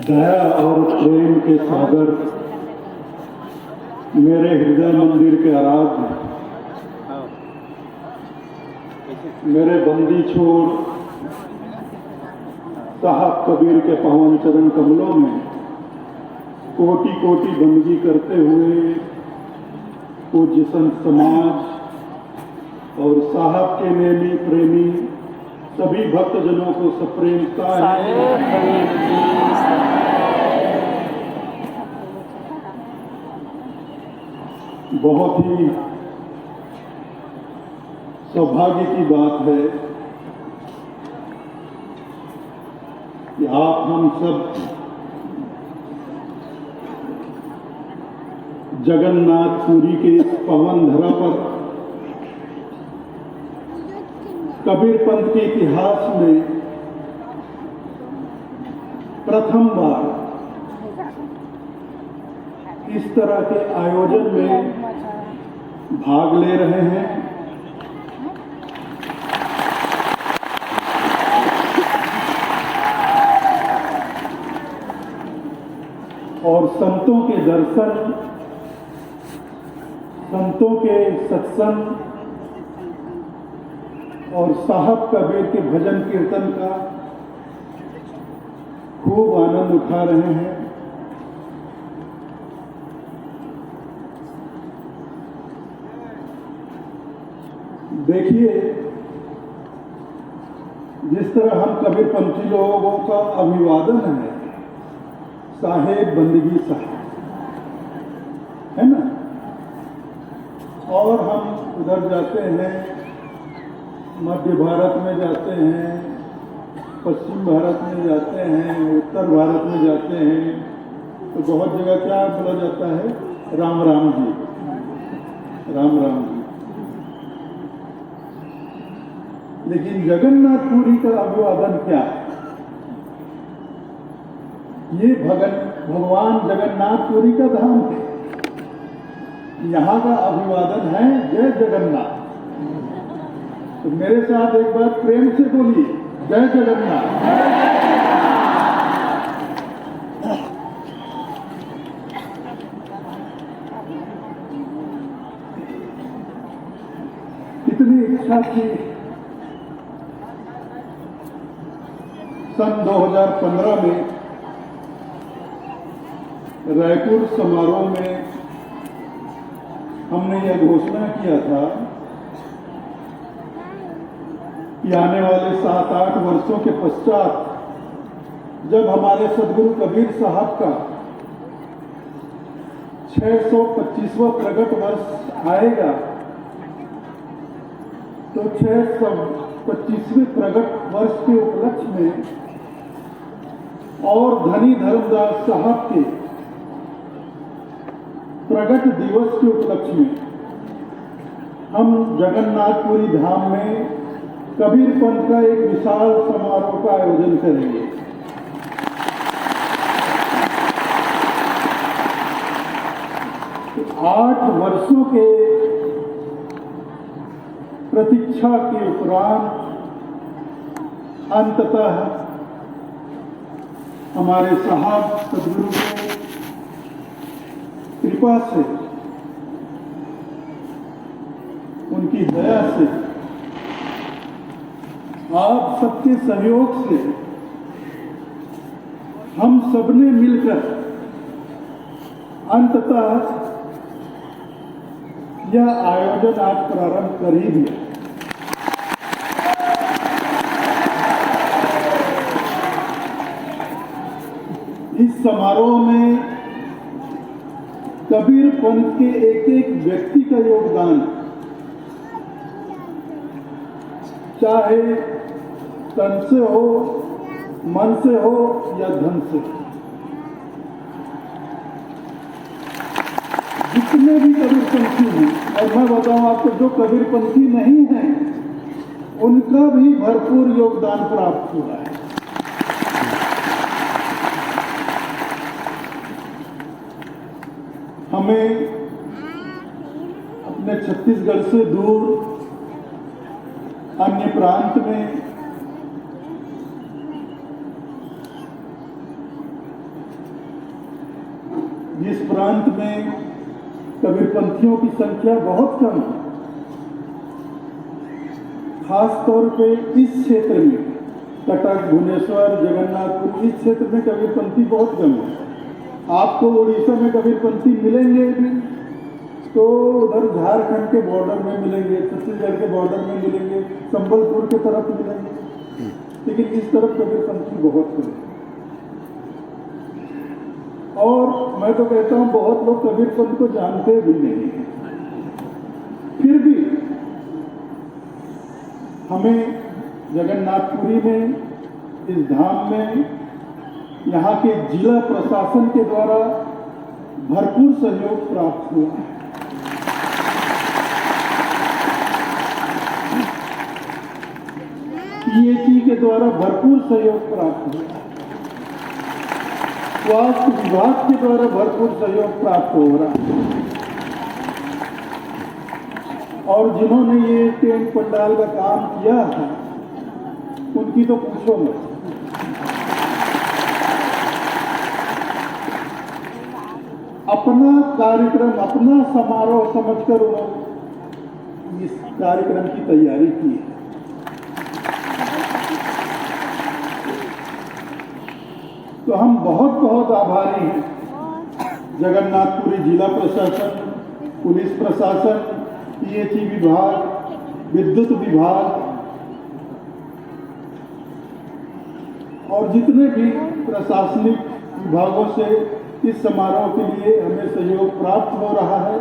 दया और प्रेम के सागर मेरे हृदय मंदिर के आराध्य, मेरे बंदी छोड़ साहब कबीर के पावन चरण कमलों में कोटि कोटि बंदगी करते हुए पूज्य संत समाज और साहब के नेमी प्रेमी सभी भक्तजनों को सप्रेमता है। बहुत ही सौभाग्य की बात है कि आप हम सब जगन्नाथपुरी के इस पवन धरा पर कबीर पंथ के इतिहास में प्रथम बार इस तरह के आयोजन में भाग ले रहे हैं। और संतों के दर्शन, संतों के सत्संग और साहब कबीर के भजन कीर्तन का खूब आनंद उठा रहे हैं। देखिए, जिस तरह हम कबीरपंथी लोगों का अभिवादन है, साहेब बंदगी साहब, है ना, और हम उधर जाते हैं, मध्य भारत में जाते हैं, पश्चिम भारत में जाते हैं, उत्तर भारत में जाते हैं, तो बहुत जगह क्या बोला जाता है, राम राम जी, राम राम जी। लेकिन जगन्नाथपुरी का अभिवादन क्या है? ये भगवान जगन्नाथपुरी का धाम है। यहाँ का अभिवादन है जय जगन्नाथ। तो मेरे साथ एक बार प्रेम से बोलिए, जय जगन्नाथ। इतनी इच्छा थी सन 2015 में रायपुर समारोह में हमने यह घोषणा किया था कि आने वाले 7-8 वर्षों के पश्चात जब हमारे सदगुरु कबीर साहब का 625वां प्रगट वर्ष आएगा, तो 625वें प्रगट वर्ष के उपलक्ष्य में और धनी धर्मदास साहब के प्रगट दिवस के उपलक्ष्य में हम जगन्नाथपुरी धाम में कबीर पंथ का एक विशाल समारोह का आयोजन करेंगे। तो 8 वर्षों के प्रतीक्षा के उपरांत अंततः हमारे साहब सदगुरु के कृपा से, उनकी दया से, आप सबके सहयोग से हम सबने मिलकर अंततः यह आयोजन आज प्रारंभ कर ही दिया। इस समारोह में कबीर पंथ के एक एक व्यक्ति का योगदान, चाहे तन से हो, मन से हो या धन से, जितने भी कबीरपंथी हैं, और मैं बताऊं आपको, जो कबीरपंथी नहीं हैं उनका भी भरपूर योगदान प्राप्त हुआ है। हमें अपने छत्तीसगढ़ से दूर अन्य प्रांत में जिस प्रांत में कबीरपंथियों की संख्या बहुत कम है, खास तौर पे इस क्षेत्र में कटक, भुवनेश्वर, जगन्नाथपुर, इस क्षेत्र में कबीरपंथी बहुत कम है। आपको उड़ीसा में कबीरपंथी मिलेंगे भी तो उधर झारखंड के बॉर्डर में मिलेंगे, छत्तीसगढ़ के बॉर्डर में मिलेंगे, संबलपुर के तरफ मिलेंगे, लेकिन इस तरफ कबीरपंथी बहुत कम है। और मैं तो कहता हूं बहुत लोग कबीरपंथ को जानते भी नहीं हैं। फिर भी हमें जगन्नाथपुरी में, इस धाम में, यहाँ के जिला प्रशासन के द्वारा भरपूर सहयोग प्राप्त हुआ है। पीएचई के द्वारा भरपूर सहयोग प्राप्त हुआ है। स्वास्थ्य विभाग के द्वारा भरपूर सहयोग प्राप्त हो रहा है। और जिन्होंने ये टेंट पंडाल का काम किया है उनकी तो पूछो मत। अपना कार्यक्रम, अपना समारोह समझकर उन्होंने इस कार्यक्रम की तैयारी की है। तो हम बहुत बहुत आभारी हैं जगन्नाथपुरी जिला प्रशासन, पुलिस प्रशासन, पीएचई विभाग, विद्युत विभाग और जितने भी प्रशासनिक विभागों से इस समारोह के लिए हमें सहयोग प्राप्त हो रहा है।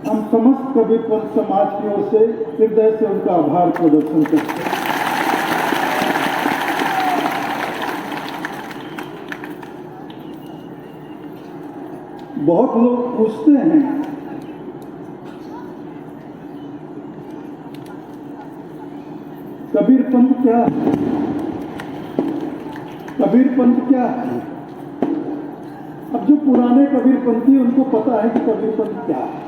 हम समस्त कबीरपंथ समाज की ओर से हृदय से उनका आभार प्रदर्शन करते हैं। बहुत लोग पूछते हैं कबीरपंथ क्या है? कबीरपंथ क्या है? अब जो पुराने कबीरपंथी उनको पता है कि कबीरपंथ क्या है,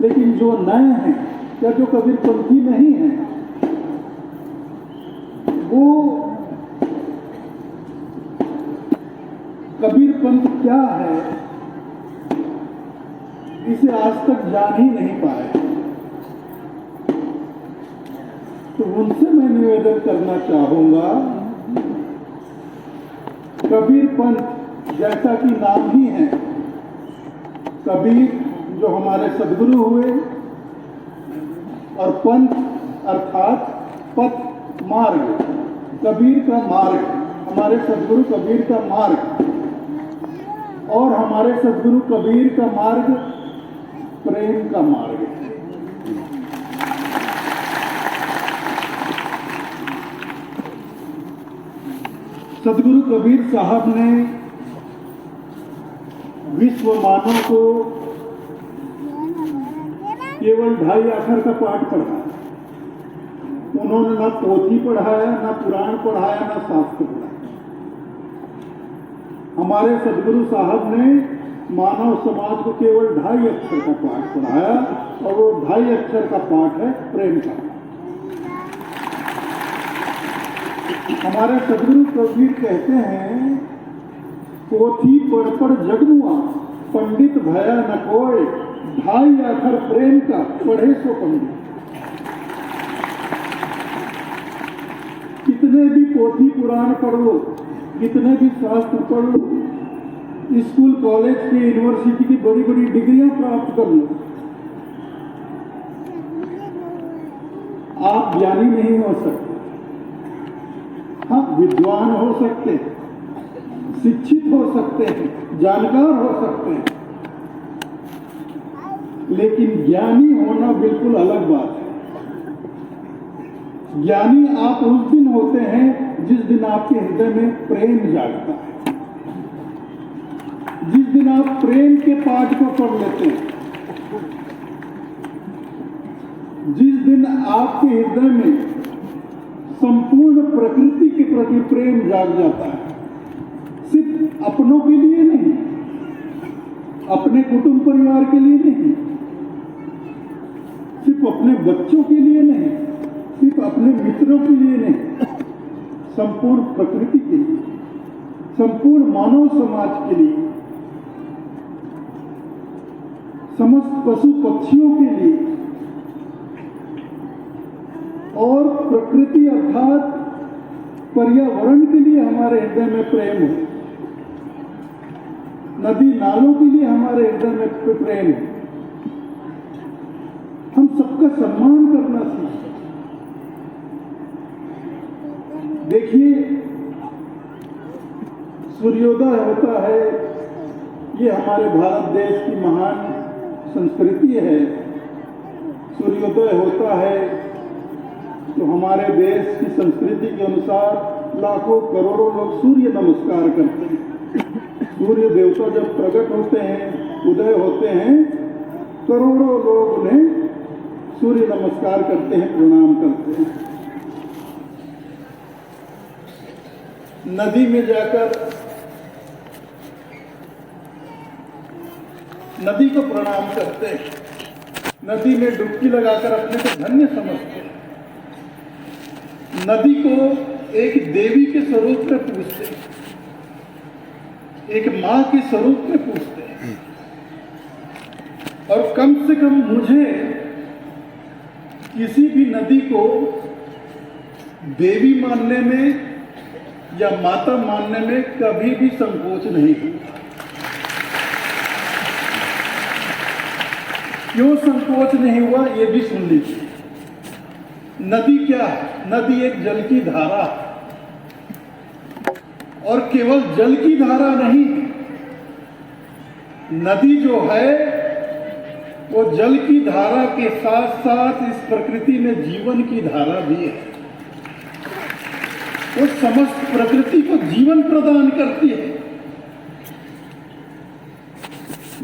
लेकिन जो नए हैं या जो कबीरपंथी नहीं है वो कबीरपंथ क्या है इसे आज तक जान ही नहीं पाए। तो उनसे मैं निवेदन करना चाहूंगा, कबीरपंथ जैसा कि नाम ही है, कबीर जो हमारे सद्गुरु हुए और पंथ अर्थात पथ, मार्ग, कबीर का मार्ग, हमारे सद्गुरु कबीर का मार्ग, और हमारे सद्गुरु कबीर का मार्ग प्रेम का मार्ग है। सद्गुरु कबीर साहब ने विश्व मानव को केवल 2.5 अक्षर का पाठ पढ़ाया। उन्होंने ना पोथी पढ़ाया, ना पुराण पढ़ाया, ना शास्त्र पढ़ाया। हमारे सद्गुरु साहब ने मानव समाज को केवल 2.5 अक्षर का पाठ पढ़ाया, और वो 2.5 अक्षर का पाठ है प्रेम का। हमारे सद्गुरु कबीर कहते हैं, पोथी पढ़ पढ़ जगमुआ, पंडित भया न कोय, 2.5 अक्षर प्रेम का, पढ़े सो पंडित। कितने भी पोथी पुराण पढ़ लो, कितने भी शास्त्र पढ़ लो, स्कूल कॉलेज की यूनिवर्सिटी की बड़ी बड़ी डिग्रियां प्राप्त कर लो, आप ज्ञानी नहीं हो सकते। हाँ, विद्वान हो सकते हैं, शिक्षित हो सकते हैं, जानकार हो सकते हैं, लेकिन ज्ञानी होना बिल्कुल अलग बात है। ज्ञानी आप उस दिन होते हैं जिस दिन आपके हृदय में प्रेम जागता है, जिस दिन आप प्रेम के पाठ को पढ़ लेते हैं, जिस दिन आपके हृदय में संपूर्ण प्रकृति के प्रति प्रेम जाग जाता है। सिर्फ अपनों के लिए नहीं, अपने कुटुंब परिवार के लिए नहीं, सिर्फ अपने बच्चों के लिए नहीं, सिर्फ अपने मित्रों के लिए नहीं, संपूर्ण प्रकृति के लिए, संपूर्ण मानव समाज के लिए समस्त पशु पक्षियों के लिए और प्रकृति अर्थात पर्यावरण के लिए हमारे हृदय में प्रेम हो, नदी नालों के लिए हमारे हृदय में प्रेम हो, हम सबका सम्मान करना सीखें। देखिए, सूर्योदय होता है, ये हमारे भारत देश की महान संस्कृति है। सूर्योदय होता है तो हमारे देश की संस्कृति के अनुसार लाखों करोड़ों लोग सूर्य नमस्कार करते हैं। सूर्य देवता जब प्रकट होते हैं, उदय होते हैं, करोड़ों लोग उन्हें सूर्य नमस्कार करते हैं, प्रणाम करते हैं। नदी में जाकर नदी को प्रणाम करते हैं, नदी में डुबकी लगाकर अपने को धन्य समझते हैं, नदी को एक देवी के स्वरूप में पूजते हैं, एक मां के स्वरूप में पूजते हैं। और कम से कम मुझे किसी भी नदी को देवी मानने में या माता मानने में कभी भी संकोच नहीं हुआ। क्यों संकोच नहीं हुआ, ये भी सुन लीजिए। नदी क्या है? नदी एक जल की धारा है, और केवल जल की धारा नहीं, नदी जो है वो जल की धारा के साथ साथ इस प्रकृति में जीवन की धारा भी है। वो समस्त प्रकृति को जीवन प्रदान करती है,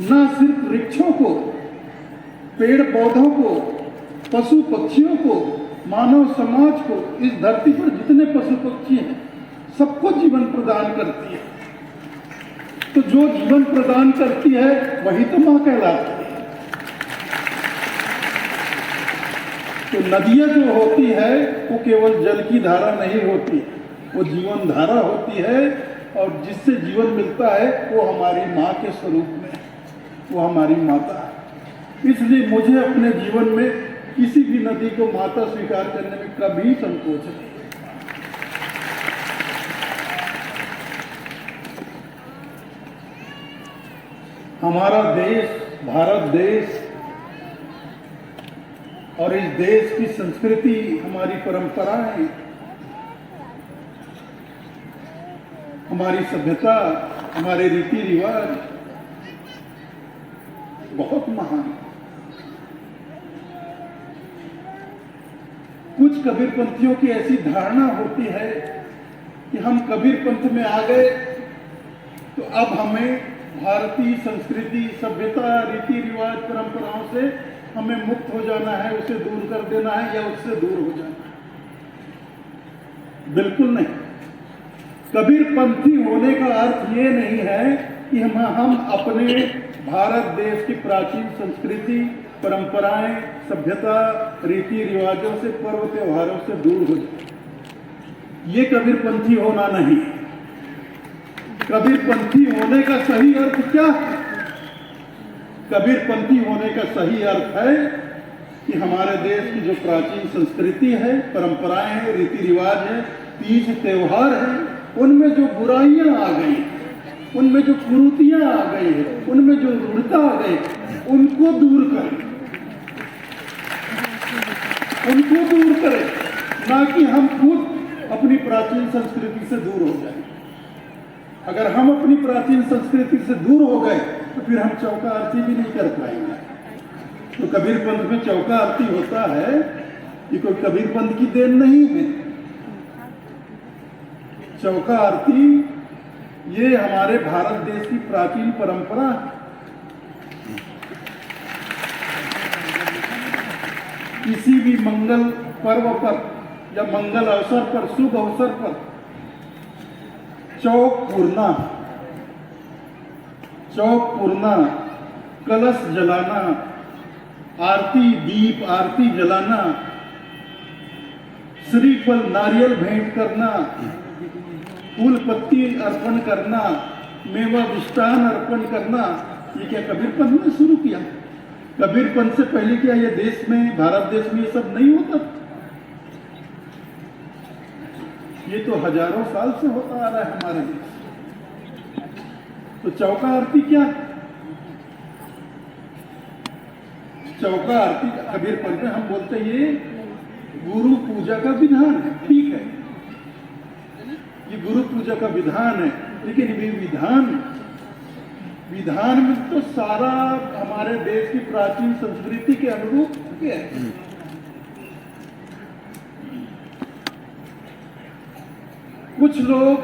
ना सिर्फ वृक्षों को, पेड़ पौधों को, पशु पक्षियों को, मानव समाज को, इस धरती पर जितने पशु पक्षी हैं सबको जीवन प्रदान करती है। तो जो जीवन प्रदान करती है वही तो मां कहलाती है। तो नदियां जो होती है वो केवल जल की धारा नहीं होती, वो जीवन धारा होती है, और जिससे जीवन मिलता है वो हमारी मां के स्वरूप में, वो हमारी माता है। इसलिए मुझे अपने जीवन में किसी भी नदी को माता स्वीकार करने में कभी संकोच नहीं। हमारा देश, भारत देश, और इस देश की संस्कृति, हमारी परंपराएं, हमारी सभ्यता, हमारे रीति रिवाज बहुत महान है। कुछ कबीरपंथियों की ऐसी धारणा होती है कि हम कबीरपंथ में आ गए तो अब हमें भारतीय संस्कृति, सभ्यता, रीति रिवाज, परंपराओं से हमें मुक्त हो जाना है, उसे दूर कर देना है या उससे दूर हो जाना है। बिल्कुल नहीं। कबीरपंथी होने का अर्थ ये नहीं है कि हम अपने भारत देश की प्राचीन संस्कृति, परंपराएं, सभ्यता, रीति रिवाजों से, पर्व त्योहारों से दूर हो जाए। ये कबीरपंथी होना नहीं। कबीरपंथी होने का सही अर्थ क्या है? कबीरपंथी होने का सही अर्थ है कि हमारे देश की जो प्राचीन संस्कृति है, परंपराएं हैं, रीति रिवाज है, तीज त्योहार है, उनमें जो बुराइयां आ गई, उनमें जो कुरीतियां आ गई है, उनमें जो रूढ़ता आ गई, उनको दूर करें, उनको दूर करें, ना कि हम खुद अपनी प्राचीन संस्कृति से दूर हो जाएं। अगर हम अपनी प्राचीन संस्कृति से दूर हो गए तो फिर हम चौका आरती भी नहीं कर पाएंगे। तो कबीरपंथ में चौका आरती होता है, ये कोई कबीरपंथ की देन नहीं है। चौका आरती ये हमारे भारत देश की प्राचीन परंपरा है। किसी भी मंगल पर्व पर या मंगल अवसर पर, शुभ अवसर पर चौक पुरना, कलश जलाना, आरती, दीप आरती जलाना, श्रीफल नारियल भेंट करना, फूल पत्ती अर्पण करना, मेवा मिष्टान अर्पण करना, ये क्या कबीरपंथ ने शुरू किया? कबीरपंथ से पहले क्या ये देश में, भारत देश में ये सब नहीं होता? ये तो हजारों साल से होता आ रहा है हमारे देश। तो चौका आरती क्या? चौका आरती कबीरपंथ में हम बोलते हैं ये गुरु पूजा का विधान है। ठीक है, ये गुरु पूजा का विधान है, लेकिन ये विधान में तो सारा हमारे देश की प्राचीन संस्कृति के अनुरूप है। कुछ लोग